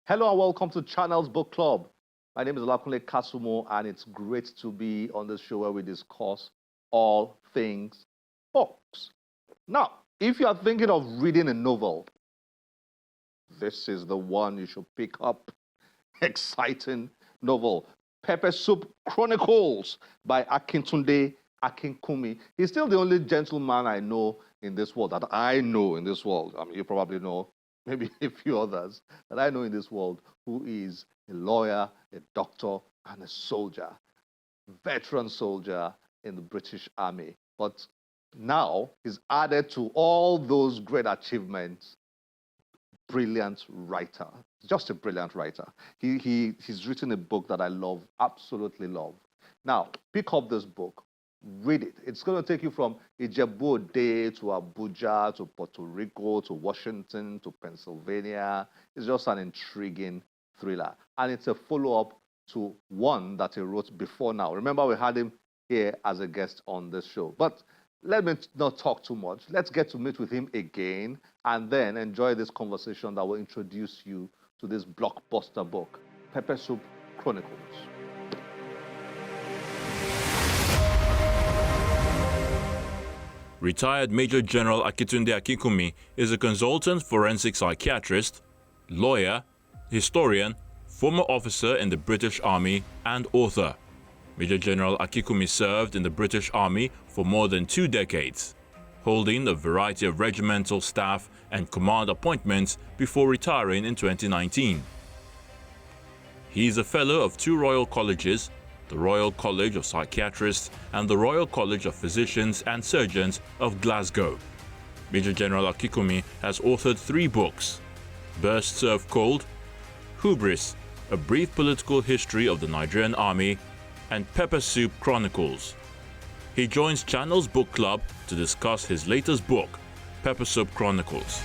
Hello and welcome to Channels Book Club. My name is Akintunde Kasumo, and it's great to be on this show where we discuss all things books. Now, if you are thinking of reading a novel, this is the one you should pick up. Exciting novel, Pepper Soup Chronicles by Akintunde Akinkunmi. He's still the only gentleman I know in this world, that I know in this world. I mean, you probably know maybe a few others that I know in this world, who is a lawyer, a doctor, and a soldier, veteran soldier in the British Army. But now he's added to all those great achievements, brilliant writer, just a brilliant writer. He's written a book that I love, absolutely love. Now, pick up this book, read it. It's going to take you from Ijebu-Ode to Abuja to Puerto Rico to Washington to Pennsylvania. It's just an intriguing thriller. And it's a follow-up to one that he wrote before now. Remember, we had him here as a guest on this show. But let me not talk too much. Let's get to meet with him again and then enjoy this conversation that will introduce you to this blockbuster book, Pepper Soup Chronicles. Retired Major General Akintunde Akinkunmi is a consultant forensic psychiatrist, lawyer, historian, former officer in the British Army, and author. Major General Akinkunmi served in the British Army for more than 2 decades, holding a variety of regimental staff and command appointments before retiring in 2019. He is a fellow of 2 Royal Colleges, the Royal College of Psychiatrists and the Royal College of Physicians and Surgeons of Glasgow. Major General Akinkunmi has authored 3 books: Best Served Cold, Hubris, A Brief Political History of the Nigerian Army, and Pepper Soup Chronicles. He joins Channels Book Club to discuss his latest book, Pepper Soup Chronicles.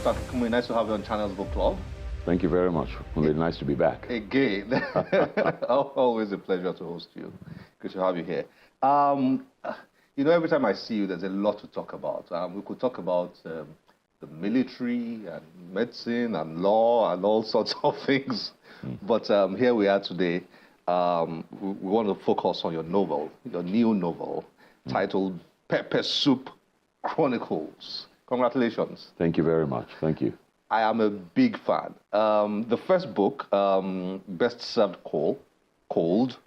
Dr. Akinkunmi, nice to have you on Channels Book Club. Thank you very much. Really nice to be back. Again. Always a pleasure to host you. Good to have you here. You know, every time I see you, there's a lot to talk about. We could talk about the military and medicine and law and all sorts of things. But here we are today. We want to focus on your novel, your new novel, titled Pepper Soup Chronicles. Congratulations. Thank you very much. Thank you. I am a big fan. The first book, Best Served Cold.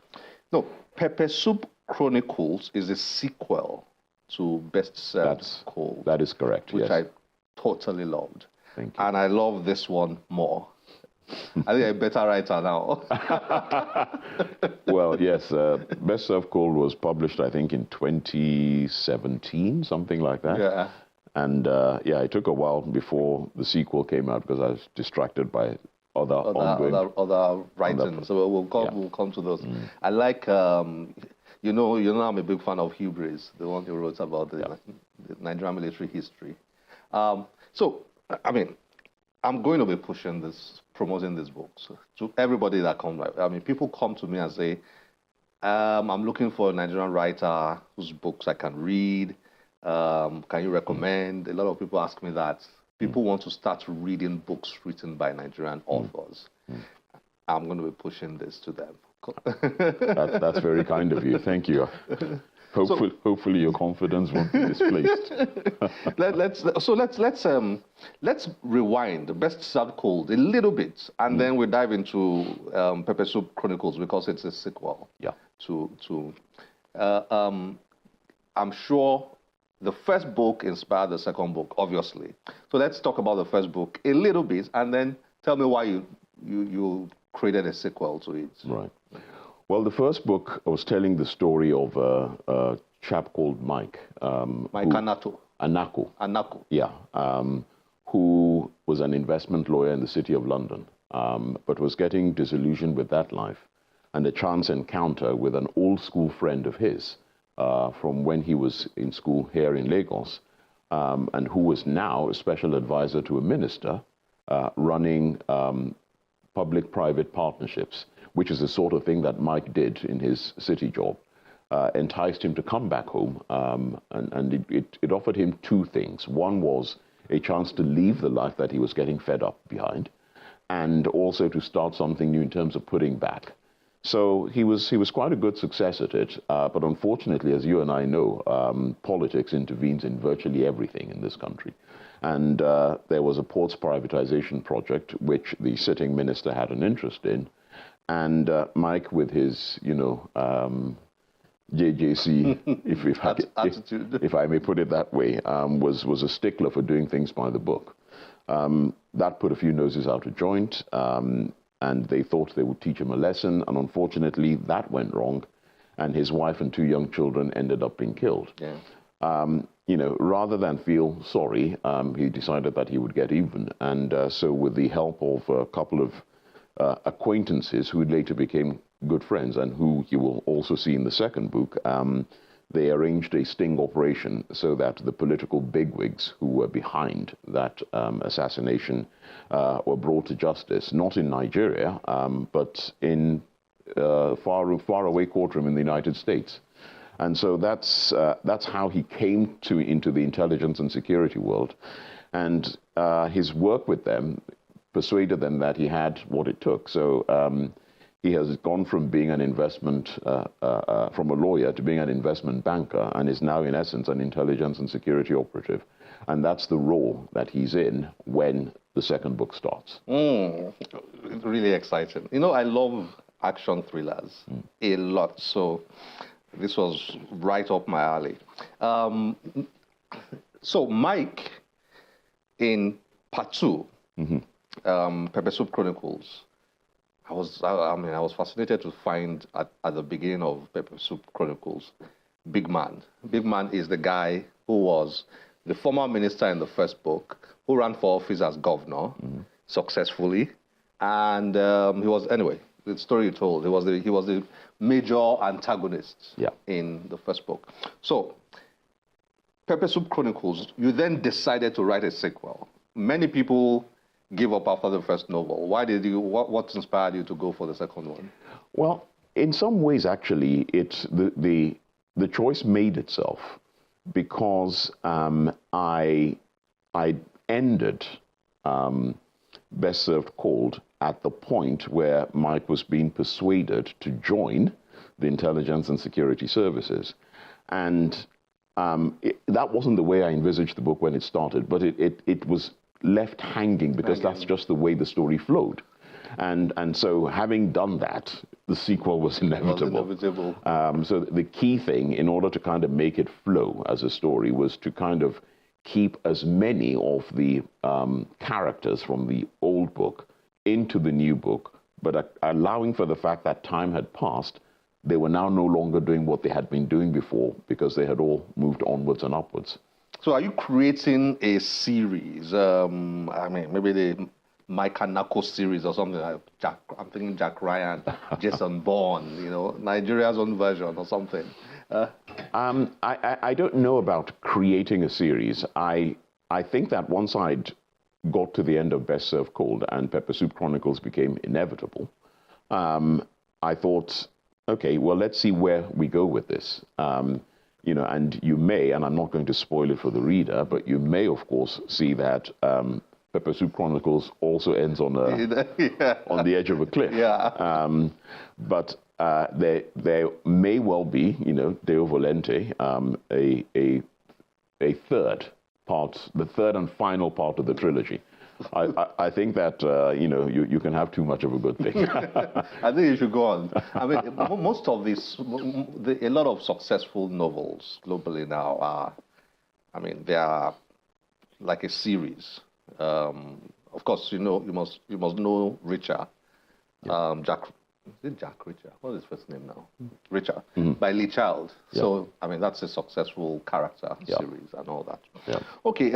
No, Pepper Soup Chronicles is a sequel to Best Served Cold. That is correct, which yes. I totally loved. Thank you. And I love this one more. I think I'm a better writer now. Well, yes, Best Served Cold was published, I think, in 2017, something like that. Yeah. And yeah, it took a while before the sequel came out because I was distracted by other writings. So we'll come to those. I like, you know, I'm a big fan of Hubris, the one you wrote about the Nigerian military history. So, I mean, I'm going to be promoting this book to everybody that comes. I mean, people come to me and say, I'm looking for a Nigerian writer whose books I can read. Can you recommend? A lot of people ask me that. People want to start reading books written by Nigerian authors. I'm going to be pushing this to them. That's very kind of you. Thank you. Hopefully your confidence won't be misplaced. Let's rewind Best Served Cold a little bit, and then we dive into Pepper Soup Chronicles because it's a sequel. Yeah. I'm sure the first book inspired the second book, obviously. So let's talk about the first book a little bit, and then tell me why you created a sequel to it. Right. Well, the first book was telling the story of a chap called Mike. Mike Anako. Anako. Yeah. Who was an investment lawyer in the City of London, but was getting disillusioned with that life, and a chance encounter with an old school friend of his from when he was in school here in Lagos, and who was now a special advisor to a minister running public-private partnerships, which is the sort of thing that Mike did in his city job. enticed him to come back home, and it offered him two things. One was a chance to leave the life that he was getting fed up behind, and also to start something new in terms of putting back. So he was quite a good success at it, but unfortunately, as you and I know, politics intervenes in virtually everything in this country. And there was a ports privatization project which the sitting minister had an interest in, and Mike, with his, JJC, if I may put it that way, was a stickler for doing things by the book. That put a few noses out of joint, and they thought they would teach him a lesson, and unfortunately that went wrong, and his wife and two young children ended up being killed. Yeah. Rather than feel sorry, he decided that he would get even, and so with the help of a couple of acquaintances who later became good friends and who you will also see in the second book, they arranged a sting operation so that the political bigwigs who were behind that assassination were brought to justice, not in Nigeria, but in far away courtroom in the United States. And so that's how he came into the intelligence and security world. And his work with them persuaded them that he had what it took. So he has gone from being an investment, from a lawyer to being an investment banker, and is now, in essence, an intelligence and security operative. And that's the role that he's in when the second book starts. Really exciting. I love action thrillers a lot, so this was right up my alley. So Mike, in part 2, Pepper Soup Chronicles, I was fascinated to find at the beginning of Pepper Soup Chronicles, Big Man. Big Man is the guy who was the former minister in the first book, who ran for office as governor successfully, and he was, anyway, the story you told, he was the major antagonist in the first book. So, Pepper Soup Chronicles, you then decided to write a sequel. Many people give up after the first novel. Why did you? What inspired you to go for the second one? Well, in some ways, actually, it's the choice made itself because I ended Best Served Cold at the point where Mike was being persuaded to join the intelligence and security services, and that wasn't the way I envisaged the book when it started, but it was left hanging because that's just the way the story flowed. And so having done that, the sequel was inevitable. So the key thing, in order to kind of make it flow as a story, was to kind of keep as many of the characters from the old book into the new book, but allowing for the fact that time had passed. They were now no longer doing what they had been doing before because they had all moved onwards and upwards. So are you creating a series? Maybe the Mike Hanako series or something like Jack. I'm thinking Jack Ryan, Jason Bourne, Nigeria's own version or something. I don't know about creating a series. I think that once I'd got to the end of Best Served Cold and Pepper Soup Chronicles became inevitable, I thought, okay, well, let's see where we go with this. And you may, and I'm not going to spoil it for the reader, but you may, of course, see that Pepper Soup Chronicles also ends on on the edge of a cliff. Yeah. But there may well be, Deo Volente, a third part, the third and final part of the trilogy. I think that, you can have too much of a good thing. I think you should go on. Most of these, a lot of successful novels globally now are, they are like a series. Of course, you must know Richard. Jack Richard? What is his first name now? Richard, by Lee Child. Yeah. So, that's a successful character series and all that. Yeah. Okay.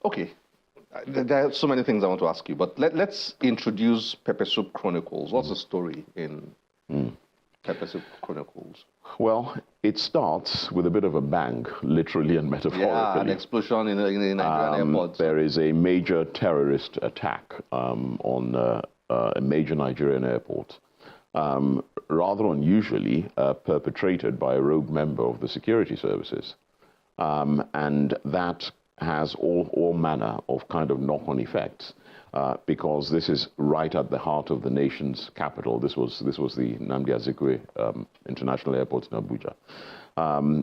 Okay. There are so many things I want to ask you, but let's introduce Pepper Soup Chronicles. What's the story in Pepper Soup Chronicles? Well, it starts with a bit of a bang, literally and metaphorically. Yeah, an explosion in the Nigerian airport. There is a major terrorist attack on a major Nigerian airport. rather unusually perpetrated by a rogue member of the security services. And that has all manner of kind of knock-on effects. Because this is right at the heart of the nation's capital. This was the Nnamdi Azikiwe International Airport in Abuja,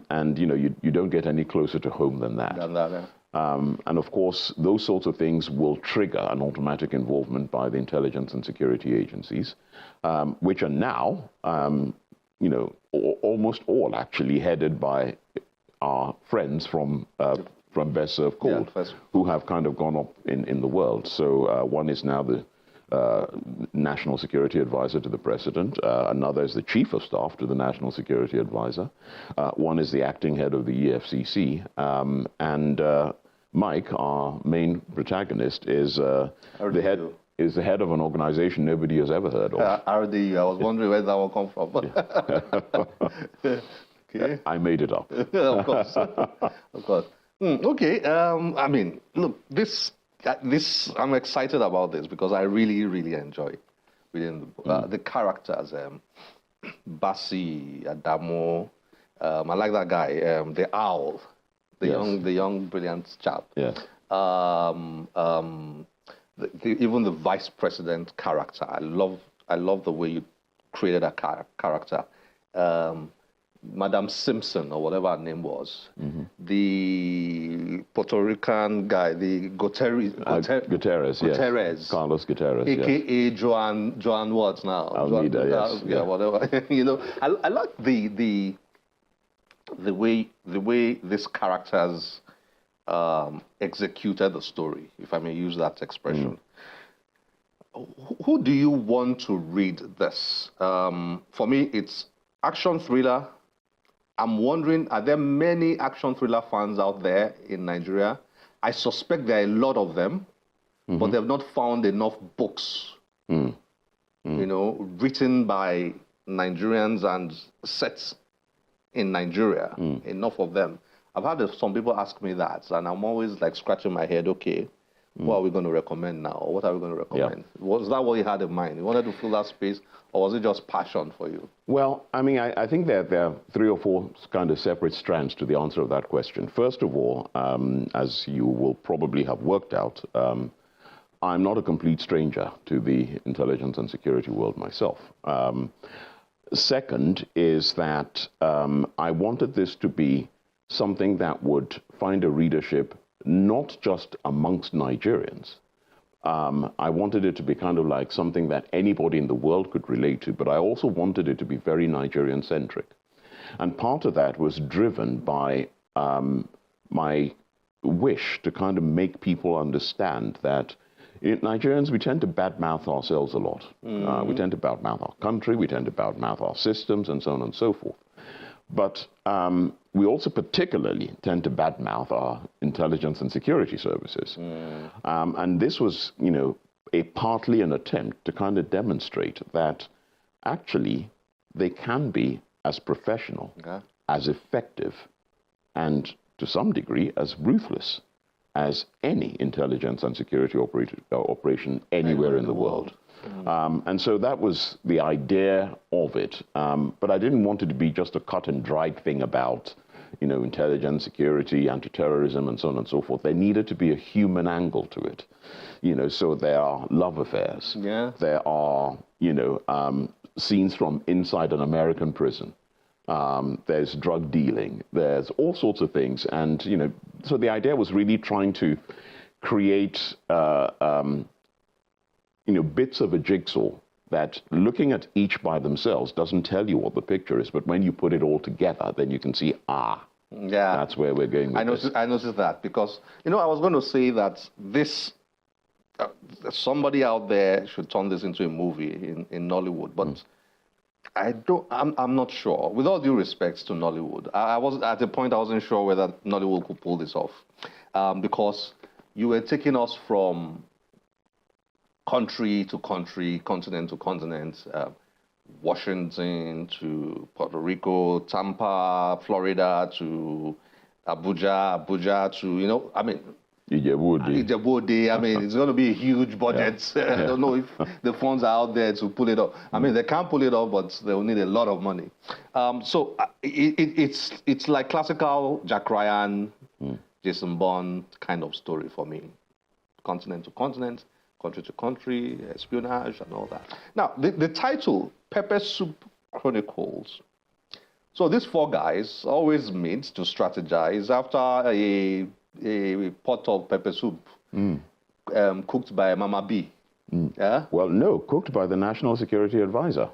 and you don't get any closer to home than that. And of course, those sorts of things will trigger an automatic involvement by the intelligence and security agencies, which are now, almost all actually headed by our friends from best served cold, who have kind of gone up in the world. So one is now the National Security Advisor to the President. Another is the Chief of Staff to the National Security Advisor. One is the acting head of the EFCC. And Mike, our main protagonist, is the head of an organization nobody has ever heard of. RDU. I was wondering where that one come from. Okay. I made it up. Of course. Of course. Okay. I mean, look, this I'm excited about this because I really, really enjoy reading the characters. Bassi, Adamo. I like that guy. The owl, the young, brilliant chap. Yes. Even the vice president character. I love the way you created a character. Madam Simpson, or whatever her name was, the Puerto Rican guy, the Gutierrez, yes. Carlos Gutierrez, a.k.a. Joan what now? Almeida, yes. Yeah, whatever. I like the way this characters executed the story, if I may use that expression. Who do you want to read this? For me, it's action thriller. I'm wondering, are there many action thriller fans out there in Nigeria? I suspect there are a lot of them, but they've not found enough books, written by Nigerians and set in Nigeria, enough of them. I've had some people ask me that, and I'm always like scratching my head, okay, what are we going to recommend now? What are we going to recommend? Yeah. Was that what you had in mind? You wanted to fill that space, or was it just passion for you? Well, I mean, I think there are 3 or 4 kind of separate strands to the answer of that question. First of all, as you will probably have worked out, I'm not a complete stranger to the intelligence and security world myself. Second is that I wanted this to be something that would find a readership not just amongst Nigerians. I wanted it to be kind of like something that anybody in the world could relate to, but I also wanted it to be very Nigerian-centric. And part of that was driven by my wish to kind of make people understand that Nigerians, we tend to badmouth ourselves a lot. We tend to badmouth our country, we tend to badmouth our systems, and so on and so forth. But we also particularly tend to badmouth our intelligence and security services. And this was, partly an attempt to kind of demonstrate that actually they can be as professional, as effective, and to some degree as ruthless as any intelligence and security operation anywhere in the world. And so that was the idea of it. But I didn't want it to be just a cut and dried thing about, intelligence, security, anti-terrorism, and so on and so forth. There needed to be a human angle to it. So there are love affairs. Yeah. There are, scenes from inside an American prison. There's drug dealing. There's all sorts of things. And, so the idea was really trying to create bits of a jigsaw that looking at each by themselves doesn't tell you what the picture is, but when you put it all together, then you can see, that's where we're going with this. I noticed that because, I was going to say that this, somebody out there should turn this into a movie in Nollywood, but I'm not sure. With all due respect to Nollywood, I was at the point I wasn't sure whether Nollywood could pull this off because you were taking us from country to country, continent to continent, Washington to Puerto Rico, Tampa, Florida to Abuja to, Ijebode. I mean, it's going to be a huge budget. Yeah. I don't know if the funds are out there to pull it off. I mean, they can pull it off, but they'll need a lot of money. It's like classical Jack Ryan, Jason Bourne kind of story for me. Continent to continent, country to country, espionage and all that. Now, the title, Pepper Soup Chronicles. So these four guys always meet to strategize after a pot of pepper soup cooked by Mama B. Yeah? Well, no, cooked by the National Security Advisor.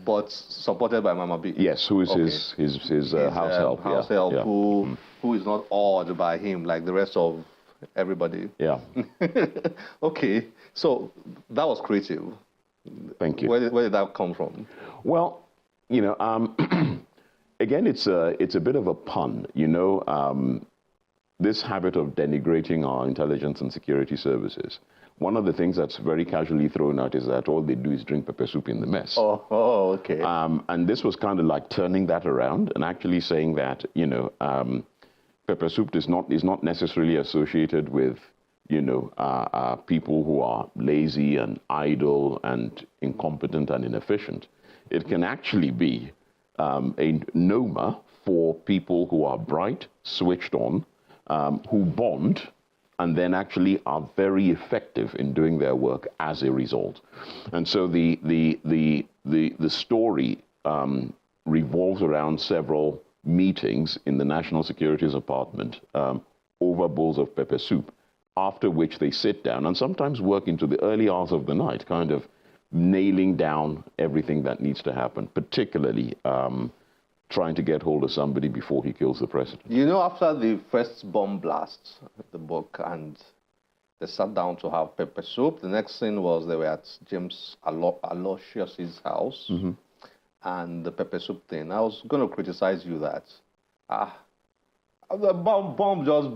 But supported by Mama B. Yes, who is his house help. House help, who is not awed by him like the rest of everybody. Yeah. Okay, so that was creative. Thank you. Where did that come from? Well, again, it's a bit of a pun, this habit of denigrating our intelligence and security services. One of the things that's very casually thrown out is that all they do is drink pepper soup in the mess. Oh, okay. And this was kind of like turning that around and actually saying that, pepper soup is not necessarily associated with, people who are lazy and idle and incompetent and inefficient. It can actually be a NOMA for people who are bright, switched on, who bond, and then actually are very effective in doing their work as a result. And so the story revolves around several meetings in the National Security's apartment over bowls of pepper soup, after which they sit down and sometimes work into the early hours of the night, kind of nailing down everything that needs to happen, particularly trying to get hold of somebody before he kills the president. After the first bomb blast, the book, and they sat down to have pepper soup, the next thing was they were at James Aloysius's house, and the pepper soup thing. I was going to criticize you that, the bomb just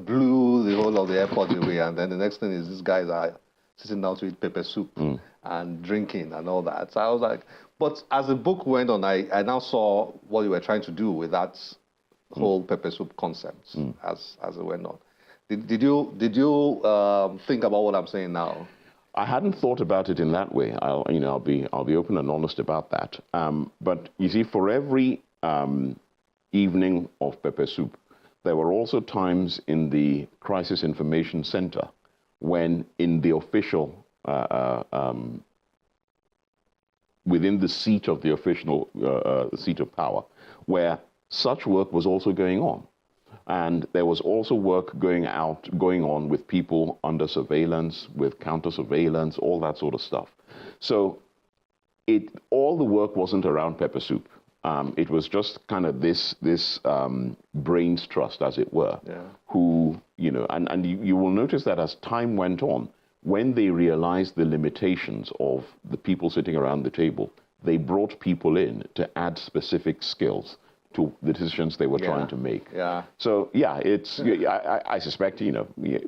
blew the whole of the airport away, and then the next thing is these guys are sitting down to eat pepper soup and drinking and all that. So I was like, but as the book went on, I now saw what you were trying to do with that whole pepper soup concept as it went on. Did you think about what I'm saying now? I hadn't thought about it in that way. I'll be open and honest about that. But you see, for every evening of pepper soup, there were also times in the Crisis Information Center when in the official, within the seat of the official seat of power, where such work was also going on. And there was also work going on with people under surveillance, with counter-surveillance, all that sort of stuff. So all the work wasn't around pepper soup. It was just kind of this brains trust, as it were, who, and you will notice that as time went on, when they realized the limitations of the people sitting around the table, they brought people in to add specific skills to the decisions they were trying to make. Yeah. So I suspect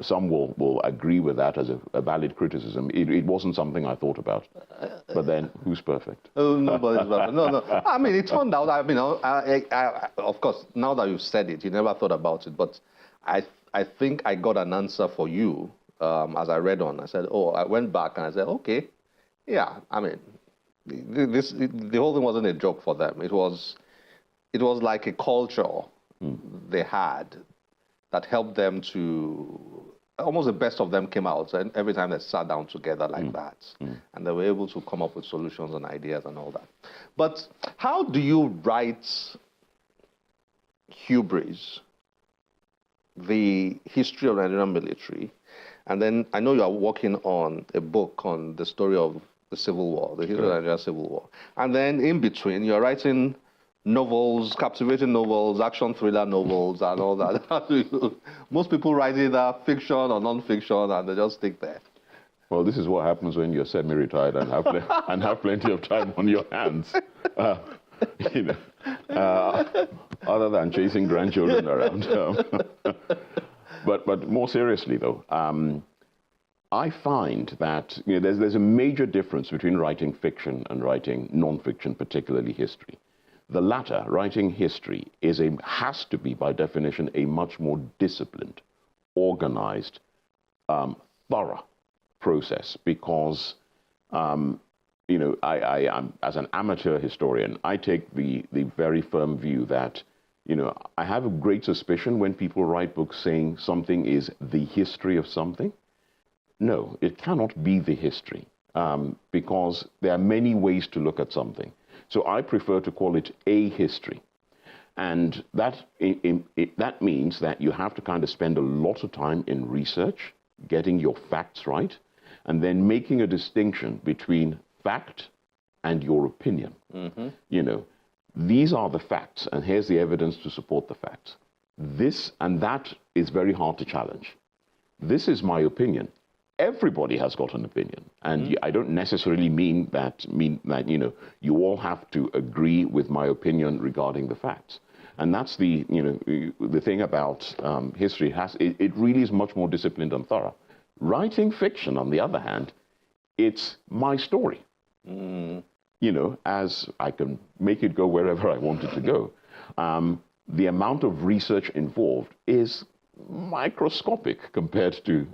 some will agree with that as a valid criticism. It wasn't something I thought about. But then, who's perfect? Oh, nobody's perfect. No. I mean, it turned out. I of course, now that you've said it, you never thought about it. But I think I got an answer for you as I read on. I said, I went back and I said, okay, yeah. I mean, the whole thing wasn't a joke for them. It was like a culture they had that helped them to, almost the best of them came out, and every time they sat down together like that, and they were able to come up with solutions and ideas and all that. But how do you write Hubris, the history of the Nigerian military, and then I know you are working on a book on the story of the Civil War, the history of the Nigerian Civil War, and then in between you're writing novels, captivating novels, action thriller novels, and all that. Most people write either fiction or non-fiction, and they just stick there. Well, this is what happens when you're semi-retired and have plenty of time on your hands. Other than chasing grandchildren around. But more seriously, though, I find that there's a major difference between writing fiction and writing non-fiction, particularly history. The latter, writing history, has to be, by definition, a much more disciplined, organized, thorough process because, I'm as an amateur historian, I take the very firm view that, I have a great suspicion when people write books saying something is the history of something. No, it cannot be the history because there are many ways to look at something. So I prefer to call it a history. And that means that you have to kind of spend a lot of time in research, getting your facts right, and then making a distinction between fact and your opinion. These are the facts, and here's the evidence to support the facts. This and that is very hard to challenge. This is my opinion. Everybody has got an opinion, and I don't necessarily mean that you all have to agree with my opinion regarding the facts. And that's the thing about history. It really is much more disciplined and thorough. Writing fiction, on the other hand, it's my story. As I can make it go wherever I want it to go. The amount of research involved is microscopic compared to,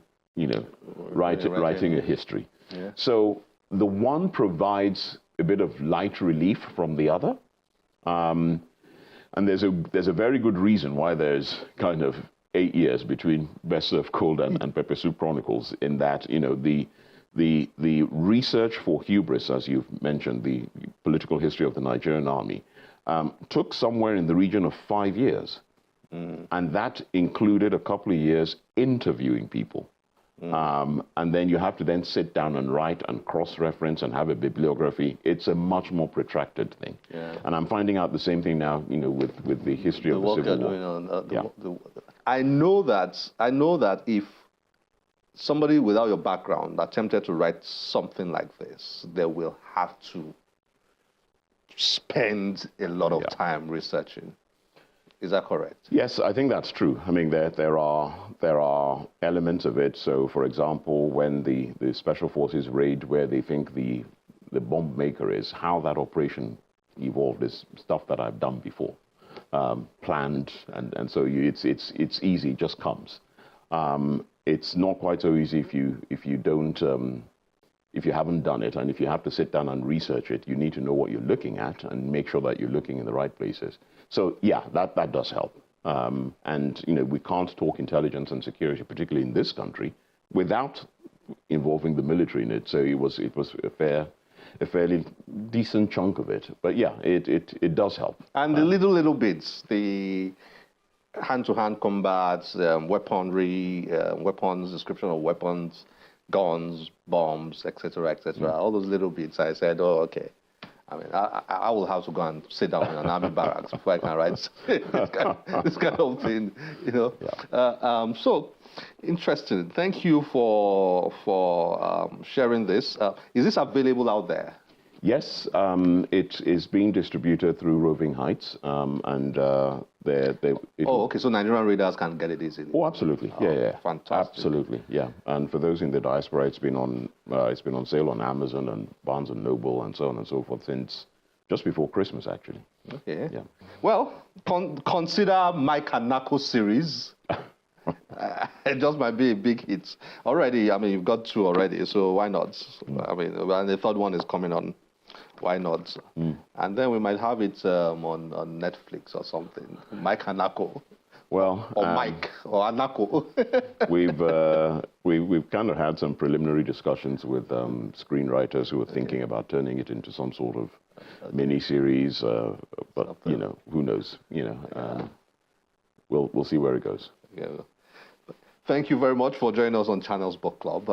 writing a history. Yeah. So the one provides a bit of light relief from the other. And there's a very good reason why there's kind of 8 years between Best Served Cold and Pepper Soup Chronicles, in that, the research for Hubris, as you've mentioned, the political history of the Nigerian army, took somewhere in the region of 5 years. And that included a couple of years interviewing people. And then you have to then sit down and write and cross-reference and have a bibliography. It's a much more protracted thing. Yeah. And I'm finding out the same thing now, with the history of the Civil War. I know that if somebody without your background attempted to write something like this, they will have to spend a lot of time researching. Is that correct? Yes, I think that's true. I mean, there are elements of it. So, for example, when the special forces raid where they think the bomb maker is, how that operation evolved is stuff that I've done before, planned, and so it's easy, it just comes. It's not quite so easy if you haven't done it, and if you have to sit down and research it, you need to know what you're looking at and make sure that you're looking in the right places. So yeah, that does help. And we can't talk intelligence and security, particularly in this country, without involving the military in it. So it was a fairly decent chunk of it. But yeah, it does help. And the little bits, the hand-to-hand combats, weaponry, weapons, description of weapons, guns, bombs, etc., all those little bits, I said, oh, okay. I mean, I will have to go and sit down in an army barracks before I can write this kind of thing, Yeah. So, interesting. Thank you for sharing this. Is this available out there? Yes, it is being distributed through Roving Heights, and okay, so Nigerian readers can get it easily. Oh, absolutely, yeah, fantastic, absolutely, yeah. And for those in the diaspora, it's been on sale on Amazon and Barnes and Noble and so on and so forth since just before Christmas, actually. Okay, yeah. Well, consider my Kanako series. It just might be a big hit already. I mean, you've got 2 already, so why not? I mean, and the 3rd one is coming on. Why not? And then we might have it on Netflix or something. Mike Anako. Well, or Mike or Anako. we've kind of had some preliminary discussions with screenwriters who are thinking about turning it into some sort of mini-series. But who knows? We'll see where it goes. Yeah. Thank you very much for joining us on Channels Book Club.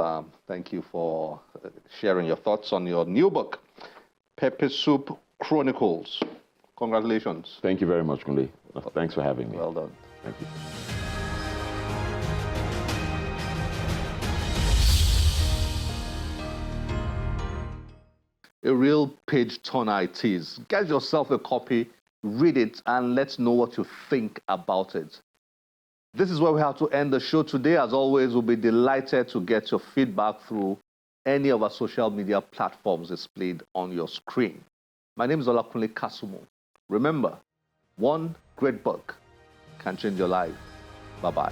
Thank you for sharing your thoughts on your new book, Pepper Soup Chronicles. Congratulations. Thank you very much, Kunle. Thanks for having me. Well done. Thank you. A real page turner it is. Get yourself a copy, read it, and let's know what you think about it. This is where we have to end the show today. As always, we'll be delighted to get your feedback through any of our social media platforms displayed on your screen. My name is Akintunde Kasumo. Remember, one great book can change your life. Bye-bye.